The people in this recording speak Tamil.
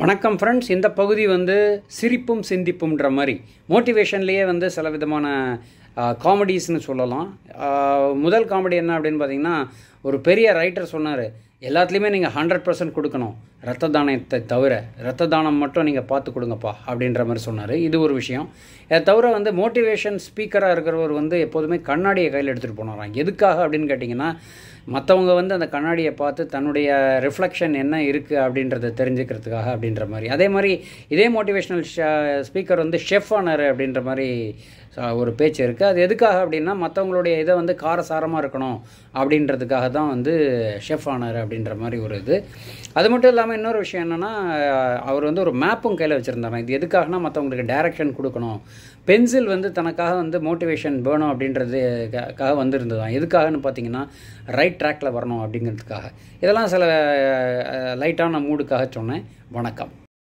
வணக்கம் ஃப்ரெண்ட்ஸ். இந்த பகுதி வந்து சிரிப்பும் சிந்திப்பும்ன்ற மாதிரி மோட்டிவேஷன்லேயே வந்து சில விதமான காமெடிஸ்னு சொல்லலாம். முதல் காமெடி என்ன அப்படின்னு பார்த்தீங்கன்னா, ஒரு பெரிய ரைட்டர் சொன்னார், எல்லாத்துலேயுமே நீங்கள் 100% கொடுக்கணும், ரத்த தானத்தை தவிர ரத்த தானம் மட்டும் நீங்கள் பார்த்து கொடுங்கப்பா அப்படின்ற மாதிரி சொன்னார். இது ஒரு விஷயம். அதை தவிர வந்து மோட்டிவேஷன் ஸ்பீக்கராக இருக்கிறவர் வந்து எப்போதுமே கண்ணாடியை கையில் எடுத்துகிட்டு போனாராம். எதுக்காக அப்படின்னு கேட்டிங்கன்னா, மற்றவங்க வந்து அந்த கண்ணாடியை பார்த்து தன்னுடைய ரிஃப்ளெக்ஷன் என்ன இருக்குது அப்படின்றத தெரிஞ்சுக்கிறதுக்காக அப்படின்ற மாதிரி. அதே மாதிரி இதே மோட்டிவேஷ்னல் ஸ்பீக்கர் வந்து ஷெஃப் ஆனார் அப்படின்ற மாதிரி ஒரு பேச்சு இருக்குது. அது எதுக்காக அப்படின்னா, மற்றவங்களுடைய இதை வந்து காரசாரமாக இருக்கணும் அப்படின்றதுக்காக தான் வந்து ஷெஃப் ஆனார் அப்படின்ற மாதிரி ஒரு இது. அது மட்டும் இல்லாமல் இன்னொரு விஷயம் என்னென்னா, அவர் வந்து ஒரு மேப்பும் கையில் வச்சுருந்தாராம். இது எதுக்காகனா, மற்றவங்களுக்கு டைரக்ஷன் கொடுக்கணும். பென்சில் வந்து தனக்காக வந்து மோட்டிவேஷன் வேணும் அப்படின்றதுக்காக வந்திருந்ததான். எதுக்காகன்னு பார்த்தீங்கன்னா, ரைட் ட்ராக்கில் வரணும் அப்படிங்கிறதுக்காக. இதெல்லாம் சில லைட்டான மூடுக்காக சொன்னேன். வணக்கம்.